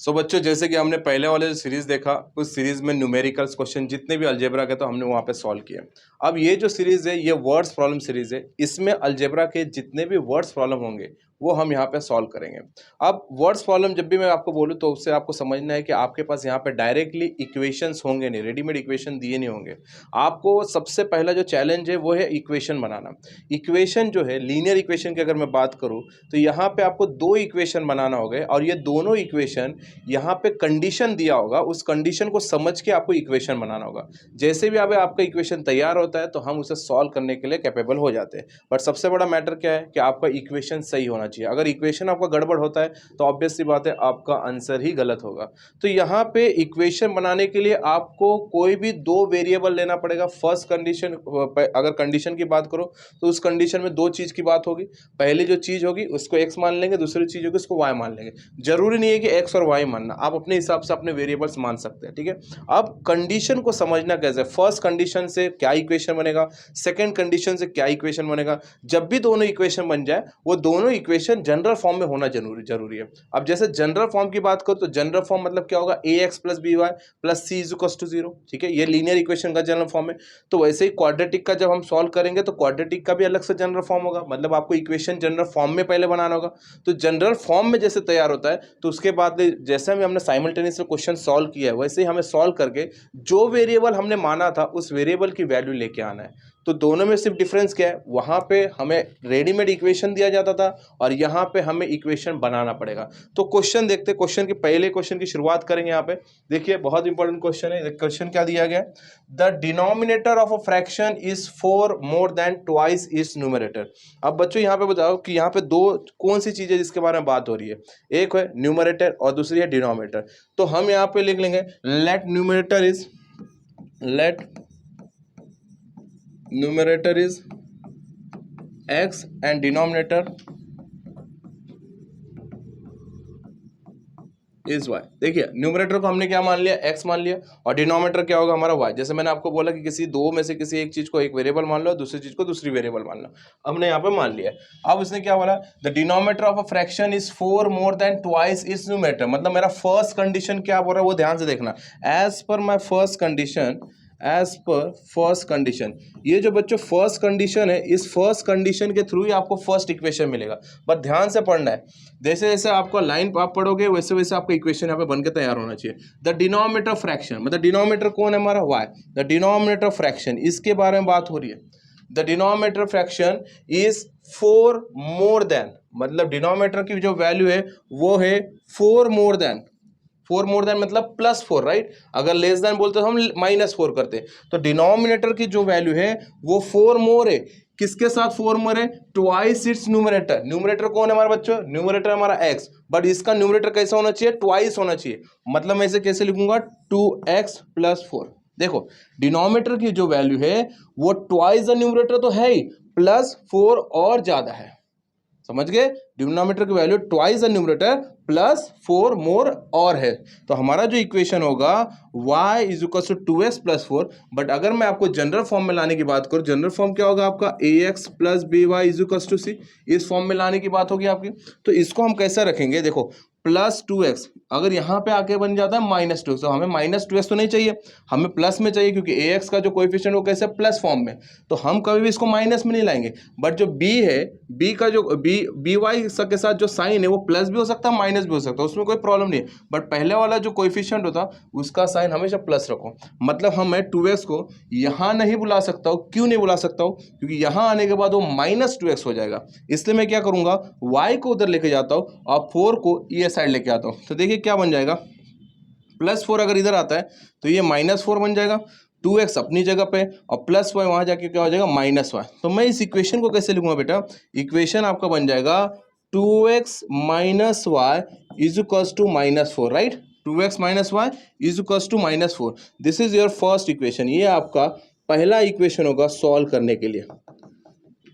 सो बच्चों, जैसे कि हमने पहले वाले जो सीरीज देखा, उस सीरीज में न्यूमेरिकल्स क्वेश्चन जितने भी अलजेब्रा के तो हमने वहाँ पे सॉल्व किए। अब ये जो सीरीज है ये वर्ड्स प्रॉब्लम सीरीज है, इसमें अलजेब्रा के जितने भी वर्ड्स प्रॉब्लम होंगे वो हम यहाँ पे सॉल्व करेंगे। अब वर्ड्स प्रॉब्लम जब भी मैं आपको बोलूँ तो उससे आपको समझना है कि आपके पास यहाँ पे डायरेक्टली इक्वेशंस होंगे नहीं, रेडीमेड इक्वेशन दिए नहीं होंगे। आपको सबसे पहला जो चैलेंज है वो है इक्वेशन बनाना। इक्वेशन जो है, लीनियर इक्वेशन की अगर मैं बात करूँ तो यहाँ पे आपको दो इक्वेशन बनाना होगा और ये दोनों इक्वेशन यहाँ पे कंडीशन दिया होगा, उस कंडीशन को समझ के आपको इक्वेशन बनाना होगा। जैसे भी आपका इक्वेशन तैयार होता है तो हम उसे सॉल्व करने के लिए कैपेबल हो जाते हैं। बट सबसे बड़ा मैटर क्या है कि आपका इक्वेशन सही होना चाहिए। अगर इक्वेशन आपका गड़बड़ होता है तो ऑब्वियस सी बात है आपका आंसर ही गलत होगा। तो यहाँ पे इक्वेशन बनाने के लिए आपको कोई भी दो वेरिएबल लेना पड़ेगा। फर्स्ट कंडीशन, अगर कंडीशन की बात करो तो उस कंडीशन में दो चीज़ की बात होगी। पहली जो चीज़ होगी उसको एक्स मान लेंगे, दूसरी चीज़ होगी उसको वाई मान लेंगे। जरूरी नहीं है कि एक्स और वाई मानना, आप अपने हिसाब से अपने वेरिएबल्स मान सकते हैं, ठीक है। अब कंडीशन को समझना कैसे, फर्स्ट कंडीशन से क्या इक्वेशन बनेगा, सेकंड कंडीशन से क्या इक्वेशन बनेगा। जब भी दोनों इक्वेशन बन जाए वो दोनों इक्वेशन जनरल फॉर्म में होना जरूरी है। अब जैसे जनरल फॉर्म की बात करो तो जनरल फॉर्म मतलब क्या होगा, A X plus B Y plus C is equals to 0, ठीक है। ये लीनियर इक्वेशन का जनरल फॉर्म है। तो वैसे ही क्वाड्रेटिक का जब हम सॉल्व करेंगे तो क्वाड्रेटिक का भी अलग से जनरल फॉर्म होगा, मतलब आपको इक्वेशन जनरल फॉर्म में पहले बनाना होगा। तो जनरल फॉर्म में जैसे तैयार होता है तो उसके बाद जैसे हमने साइमल्टेनियसली क्वेश्चन सॉल्व किया है वैसे ही हमें सॉल्व करके जो वेरिएबल हमने माना था उस वेरिएबल की वैल्यू लेके आना है। तो दोनों में सिर्फ डिफरेंस क्या है, वहां पे हमें रेडीमेड इक्वेशन दिया जाता था और यहाँ पे हमें इक्वेशन बनाना पड़ेगा। तो क्वेश्चन देखते, क्वेश्चन के पहले क्वेश्चन की शुरुआत करेंगे। यहाँ पे देखिए बहुत इंपॉर्टेंट क्वेश्चन है। क्वेश्चन क्या दिया गया, the denominator of a fraction is 4 more than twice its numerator. अब बच्चों यहाँ पे बताओ कि यहाँ पे दो कौन सी चीजें जिसके बारे में बात हो रही है, एक है न्यूमरेटर और दूसरी है डिनोमिनेटर। तो हम यहाँ पे लिख लेंगे let numerator is x and denominator is y। देखिए न्यूमरेटर को हमने क्या मान लिया, x मान लिया, और डिनोमिनेटर क्या होगा हमारा y। जैसे मैंने आपको बोला कि किसी दो में से किसी एक चीज को एक वेरिएबल मान लो, दूसरी चीज को दूसरी वेरिएबल मान लो, हमने यहाँ पे मान लिया। अब उसने क्या बोला, the denominator of a fraction is 4 more than twice its numerator. मतलब मेरा फर्स्ट कंडीशन क्या बोल रहा है वो ध्यान से देखना। As per my first condition, as per first condition, ये जो बच्चों फर्स्ट कंडीशन है, इस फर्स्ट कंडीशन के थ्रू ही आपको फर्स्ट इक्वेशन मिलेगा। बट ध्यान से पढ़ना है, जैसे जैसे आपको लाइन आप पढ़ोगे वैसे वैसे आपका इक्वेशन यहाँ पे बनकर तैयार होना चाहिए। द डिनोमिनेटर फ्रैक्शन, मतलब डिनोमिनेटर कौन है हमारा, वाई। द डिनोमिनेटर फ्रैक्शन, इसके बारे में बात हो रही है। The denominator fraction is 4 more than, मतलब डिनोमिनेटर की जो वैल्यू है वो है 4 मोर देन। 4 मोर देन मतलब +4, राइट। अगर लेस देन बोलते तो हम -4 करते। तो डिनोमिनेटर की जो वैल्यू है वो 4 मोर है। किसके साथ 4 मोर है, ट्वाइस इट्स न्यूमरेटर। न्यूमरेटर कौन है हमारा बच्चों, न्यूमरेटर हमारा x, बट इसका न्यूमरेटर कैसा होना चाहिए, ट्वाइस होना चाहिए। मतलब मैं इसे कैसे लिखूंगा, 2x + 4। देखो डिनोमिनेटर की जो वैल्यू है वो ट्वाइस द न्यूमरेटर तो है ही, +4 और ज्यादा है। समझ गए, डिनोमिनेटर की value twice the numerator +4 more और है। तो हमारा जो इक्वेशन होगा y is equal to 2x + 4। But अगर मैं आपको जनरल फॉर्म में लाने की बात करूं, जनरल फॉर्म क्या होगा आपका, ax + by is equal to c। इस फॉर्म में लाने की बात होगी आपकी। तो इसको हम कैसे रखेंगे, देखो +2x अगर यहाँ पे आके बन जाता है -2x, तो हमें -2x तो नहीं चाहिए, हमें प्लस में चाहिए, क्योंकि ax का जो कोएफिशिएंट वो कैसे प्लस फॉर्म में। तो हम कभी भी इसको माइनस में नहीं लाएंगे। बट जो b है, b का जो बी वाई के साथ जो साइन है वो प्लस भी हो सकता है माइनस भी हो सकता है, उसमें कोई प्रॉब्लम नहीं है। बट पहले वाला जो कोएफिशिएंट होता उसका साइन हमेशा प्लस रखो। मतलब हम 2x को यहाँ नहीं बुला सकता हूँ। क्यों नहीं बुला सकता हूँ, क्योंकि यहाँ आने के बाद वो -2x हो जाएगा। इसलिए मैं क्या करूँगा, y को उधर लेके जाता हूँ और 4 को ये साइड लेके आता हूँ। तो देखिए क्या बन जाएगा, +4 अगर इधर आता है तो ये -4 बन जाएगा, 2x अपनी जगह पे और +y वहां जाके क्या हो जाएगा, -y। तो मैं इस इक्वेशन को कैसे लिखूंगा बेटा, इक्वेशन आपका बन जाएगा 2x - y is equal to -4, right. 2x - y is equal to -4। This is your first equation. ये आपका पहला इक्वेशन होगा सॉल्व करने के लिए।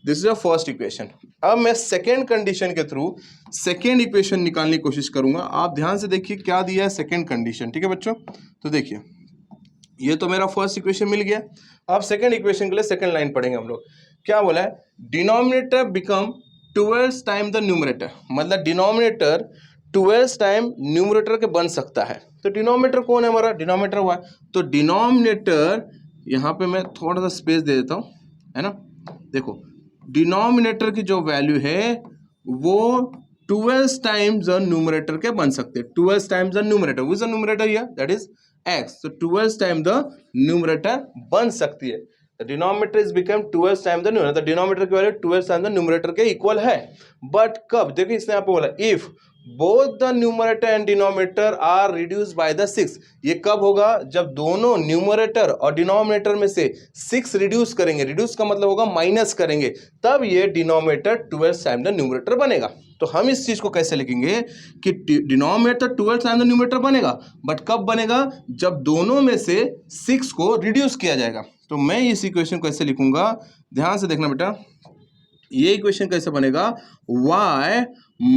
This is your first equation. अब मैं सेकेंड कंडीशन के थ्रू सेकेंड इक्वेशन निकालने की कोशिश करूंगा। आप ध्यान से देखिए क्या दिया है सेकेंड कंडीशन, ठीक है बच्चों। तो देखिए ये तो मेरा फर्स्ट इक्वेशन मिल गया। अब सेकेंड इक्वेशन के लिए सेकेंड लाइन पढ़ेंगे हम लोग। क्या बोला है, denominator become 12 time the numerator. मतलब डिनोमिनेटर 12 टाइम न्यूमरेटर के बन सकता है। तो डिनोमिनेटर कौन है हमारा, डिनोमिनेटर y, तो डिनोमिनेटर यहाँ पे मैं थोड़ा सा स्पेस दे देता हूँ, है ना। देखो डिनोमिनेटर की जो वैल्यू है वो 12 टाइम्स द न्यूमरेटर के बन सकते हैं, 12 times the numerator, which the numerator here that is x, तो 12 टाइम द न्यूमरेटर बन सकती है। The denominator is become 12 time the numerator, denominator की वैल्यू 12 टाइम द न्यूमरेटर के इक्वल है। बट कब, देखिए इसने यहाँ पे बोला if both the numerator and denominator are reduce by the 6, ये कब होगा, जब दोनों न्यूमरेटर और डिनोमिनेटर में से 6 रिड्यूस करेंगे, रिड्यूस का मतलब होगा माइनस करेंगे, तब ये डिनोमिनेटर 12 टाइम द न्यूमरेटर बनेगा। तो हम इस चीज को कैसे लिखेंगे कि डिनोमिनेटर 12 टाइम द न्यूमरेटर बनेगा, बट कब बनेगा, जब दोनों में से 6 को रिड्यूस किया जाएगा। तो मैं इस इक्वेशन को कैसे लिखूंगा, ध्यान से देखना बेटा, ये इक्वेशन कैसे बनेगा, y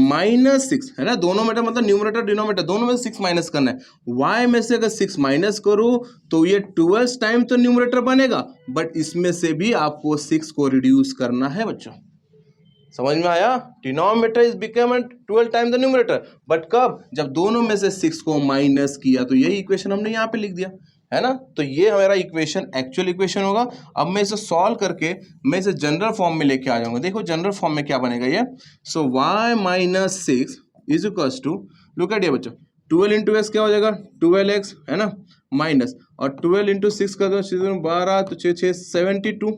माइनस 6, है ना, दोनों में मतलब न्यूमरेटर डिनोमिनेटर दोनों में से 6 माइनस करना है, y में से अगर 6 माइनस करूं तो ये 12 टाइम तो न्यूमरेटर बनेगा, बट इसमें से भी आपको 6 को रिड्यूस करना है बच्चों। समझ में आया, denominator is become 12 time the numerator, but कब, जब दोनों में से 6 को माइनस किया। तो यही इक्वेशन हमने यहाँ पे लिख दिया, है ना। तो ये हमारा इक्वेशन एक्चुअल इक्वेशन होगा। अब मैं इसे सॉल्व करके मैं इसे जनरल फॉर्म में लेके आ जाऊंगा। देखो जनरल फॉर्म में क्या बनेगा ये, so y minus 6 is equals to, look at ये बच्चों, 12 इंटू एक्स क्या हो जाएगा 12x, है ना, माइनस, और 12 इंटू 6 कर दो 12 तो 6 72,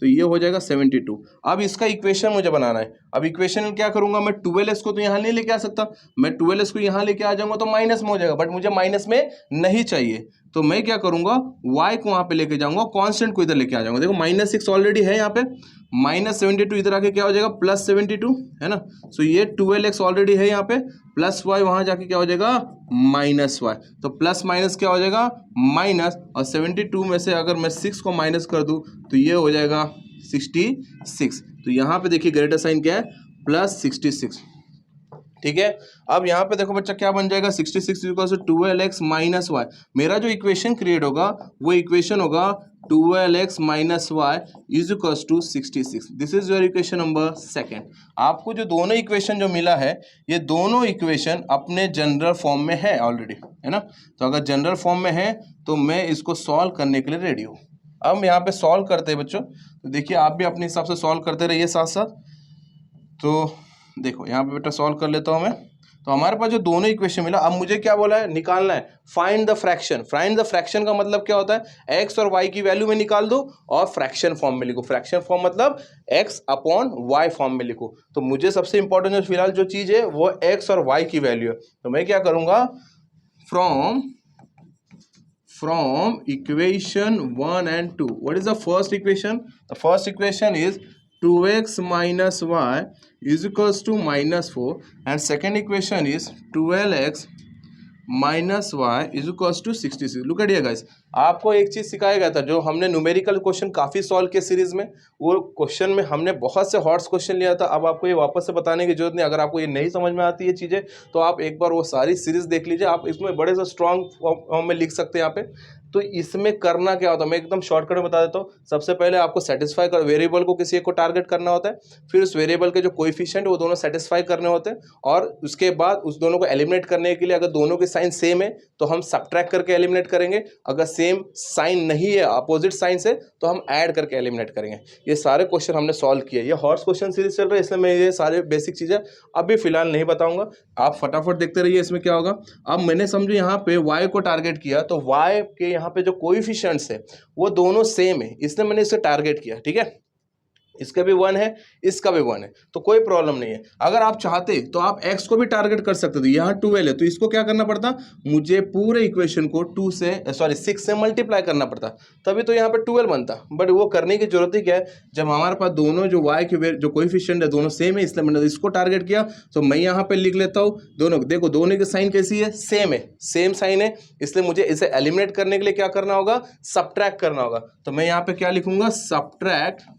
तो ये हो जाएगा 72। अब इसका इक्वेशन मुझे बनाना है। अब इक्वेशन क्या करूंगा मैं, 12s को तो यहाँ नहीं लेके आ सकता, मैं 12s को यहाँ लेके आ जाऊंगा तो माइनस में हो जाएगा, बट मुझे माइनस में नहीं चाहिए, तो मैं क्या करूंगा, y को वहां पे लेके जाऊंगा, कांस्टेंट को इधर लेके आ जाऊंगा। देखो माइनस 6 ऑलरेडी है यहाँ पे, माइनस 72 इधर आके क्या हो जाएगा प्लस 72, है ना। सो ये 12x ऑलरेडी है यहाँ पे, प्लस y वहां जाके क्या हो जाएगा माइनस y, तो प्लस माइनस क्या हो जाएगा माइनस, और 72 में से अगर मैं 6 को माइनस कर दूं तो ये हो जाएगा 66। तो यहाँ पे देखिए ग्रेटर साइन क्या है, प्लस 66, ठीक है। अब यहाँ पे देखो बच्चा क्या बन जाएगा, 66 equal to 12x minus Y. मेरा जो इक्वेशन क्रिएट होगा वो इक्वेशन होगा 12x minus Y is equal to 66। This is your equation number second. आपको जो दोनों इक्वेशन जो मिला है, ये दोनों इक्वेशन अपने जनरल फॉर्म में है ऑलरेडी, है ना। तो अगर जनरल फॉर्म में है तो मैं इसको सॉल्व करने के लिए रेडी हूँ। अब हम यहाँ पे सॉल्व करते हैं बच्चों, तो देखिए आप भी अपने हिसाब से सॉल्व करते रहिए साथ साथ। तो देखो यहाँ पे बेटा सॉल्व कर लेता हूँ मैं। तो हमारे पास जो दोनों इक्वेशन मिला, अब मुझे क्या बोला है, निकालना है find the fraction. Find the fraction का मतलब क्या होता है, एक्स और वाई की वैल्यू में निकाल दो और फ्रैक्शन फॉर्म में लिखो। फ्रैक्शन फॉर्म मतलब एक्स अपॉन वाई फॉर्म में लिखो। तो मुझे सबसे इंपॉर्टेंट जो फिलहाल जो चीज़ है वो एक्स और वाई की वैल्यू है। तो मैं क्या करूँगा, from equation 1 and 2, what is the first equation? The first equation is 2x minus y is equals to minus 4, and second equation is 12x minus Y is equals to 66। Look at here guys, आपको एक चीज सिखाया गया था जो हमने numerical question काफी solve किए सीरीज में, वो क्वेश्चन में हमने बहुत से हॉट्स क्वेश्चन लिया था। अब आपको ये वापस से बताने की जरूरत नहीं। अगर आपको ये नहीं समझ में आती ये चीजें तो आप एक बार वो सारी सीरीज देख लीजिए। आप इसमें बड़े से स्ट्रॉन्ग फॉर्म में लिख सकते हैं यहाँ पे। तो इसमें करना क्या होता है, मैं एकदम शॉर्टकट में बता देता हूँ। सबसे पहले आपको सेटिस्फाई कर वेरिएबल को किसी एक को टारगेट करना होता है, फिर उस वेरिएबल के जो कोएफिशिएंट वो दोनों सेटिस्फाई करने होते हैं, और उसके बाद उस दोनों को एलिमिनेट करने के लिए अगर दोनों के साइन सेम है तो हम सब्ट्रैक्ट करके एलिमिनेट करेंगे, अगर सेम साइन नहीं है अपोजिट साइन से तो हम ऐड करके एलिमिनेट करेंगे। ये सारे क्वेश्चन हमने सॉल्व किए। ये हॉर्स क्वेश्चन सीरीज चल रहा है, इसलिए मैं ये सारे बेसिक चीजें अभी फिलहाल नहीं बताऊंगा, आप फटाफट देखते रहिए इसमें क्या होगा। अब मैंने समझो यहाँ पे y को टारगेट किया, तो y के यहाँ पे जो कोएफिशिएंट्स है वो दोनों सेम है, इसलिए मैंने इसे टारगेट किया, ठीक है। इसका भी 1 है, इसका भी 1 है, तो कोई प्रॉब्लम नहीं है। अगर आप चाहते तो आप x को भी टारगेट कर सकते थे। यहाँ 12 है तो इसको क्या करना पड़ता, मुझे पूरे इक्वेशन को 6 से मल्टीप्लाई करना पड़ता, तभी तो यहाँ पे 12 बनता। बट वो करने की जरूरत ही क्या है, जब हमारे पास दोनों जो y के जो कोएफिशिएंट है दोनों सेम है, इसलिए मैंने इसको टारगेट किया। तो मैं यहाँ पे लिख लेता हूँ दोनों, देखो दोनों की साइन कैसी है, सेम है, सेम साइन है, इसलिए मुझे इसे एलिमिनेट करने के लिए क्या करना होगा, सब्ट्रैक्ट करना होगा। तो मैं यहाँ पे क्या लिखूंगा, सब्ट्रैक्ट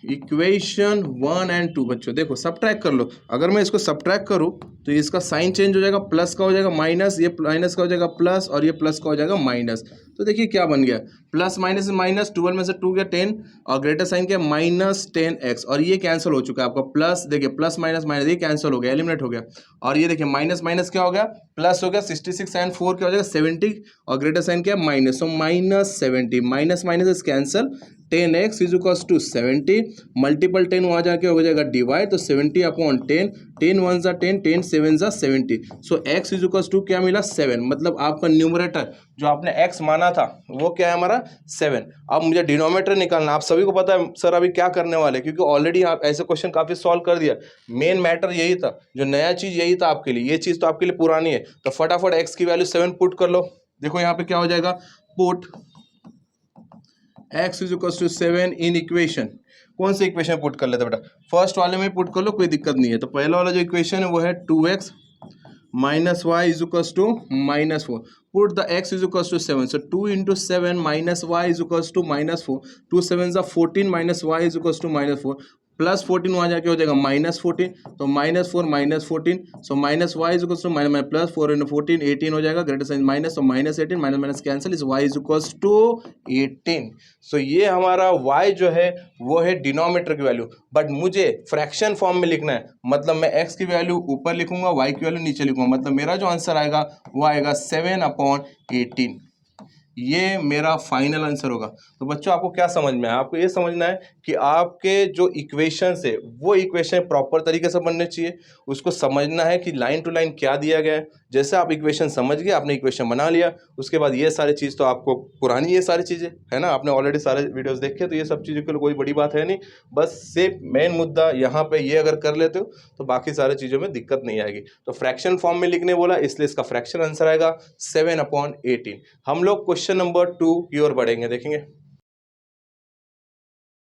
इक्वेशन 1 एंड 2 बच्चों देखो सब्ट्रैक्ट कर लो। अगर मैं इसको सब्ट्रैक्ट करूँ तो इसका साइन चेंज हो जाएगा, प्लस का हो जाएगा माइनस, ये माइनस का हो जाएगा प्लस और ये प्लस का हो जाएगा माइनस। तो देखिए क्या बन गया, प्लस माइनस माइनस, 12 में से 2 गया 10 और ग्रेटर साइन क्या माइनस 10x और ये कैंसिल हो चुका है आपका प्लस। देखिए प्लस माइनस माइनस ये कैंसिल हो गया, एलिमिनेट हो गया। और ये देखिए माइनस माइनस क्या हो गया, प्लस हो गया, 66 एंड 4 क्या हो जाएगा 70 और ग्रेटर साइन क्या minus, so minus 70, minus minus is cancel, 10x is equals to 70, multiple 10 वहाँ जाके हो जाएगा डिवाइड, तो 70 अपॉन 10, 10 1 जा 10, 10 7 जा 70, सो x इज इक्वल्स टू क्या मिला 7। मतलब आपका न्यूमरेटर जो आपने x माना था वो क्या है हमारा 7। अब मुझे डिनोमिनेटर निकालना, आप सभी को पता है सर अभी क्या करने वाले, क्योंकि ऑलरेडी आप ऐसे क्वेश्चन काफी सॉल्व कर दिया। मेन मैटर यही था, जो नया चीज यही था आपके लिए, ये चीज तो आपके लिए पुरानी है। तो फटाफट x की वैल्यू 7 पुट कर लो। देखो यहाँ पे क्या हो जाएगा, put x is equal to 7 in equation, कौन सी इक्वेशन पुट कर लेते बेटा, फर्स्ट वाले में पुट कर लो, कोई दिक्कत नहीं है। तो पहला वाला जो इक्वेशन है वो है 2x minus Y is equal to minus 4, put the x is equal to 7, so 2 into 7 minus Y is equal to minus 4, 2 7 जा 14 minus Y is equal to minus 4, plus 14 वहाँ जाके हो जाएगा माइनस 14, तो minus 4 minus 14, so minus Y is equal to minus plus 4 into 14 18 हो जाएगा, greater sign minus, तो minus 18 minus minus cancel, is Y is equal to 18। So ये हमारा y जो है वो है डिनोमिनेटर की वैल्यू, बट मुझे फ्रैक्शन फॉर्म में लिखना है। मतलब मैं x की वैल्यू ऊपर लिखूंगा, y की वैल्यू नीचे लिखूंगा, मतलब मेरा जो आंसर आएगा वो आएगा 7/18। ये मेरा फाइनल आंसर होगा। तो बच्चों आपको क्या समझ में आया, आपको ये समझना है कि आपके जो इक्वेशंस है वो इक्वेशन प्रॉपर तरीके से बनने चाहिए। उसको समझना है कि लाइन टू लाइन क्या दिया गया है। जैसे आप इक्वेशन समझ गए, आपने इक्वेशन बना लिया, उसके बाद ये सारी चीज़ तो आपको पुरानी, ये सारी चीज़ें है ना, आपने ऑलरेडी सारे वीडियोस देखे, तो ये सब चीज़ों के लिए कोई बड़ी बात है नहीं। बस सिर्फ मेन मुद्दा यहाँ पे ये अगर कर लेते हो तो बाकी सारी चीज़ों में दिक्कत नहीं आएगी। तो फ्रैक्शन फॉर्म में लिखने बोला, इसलिए इसका फ्रैक्शन आंसर आएगा 7/18। हम लोग क्वेश्चन नंबर 2 की ओर बढ़ेंगे, देखेंगे।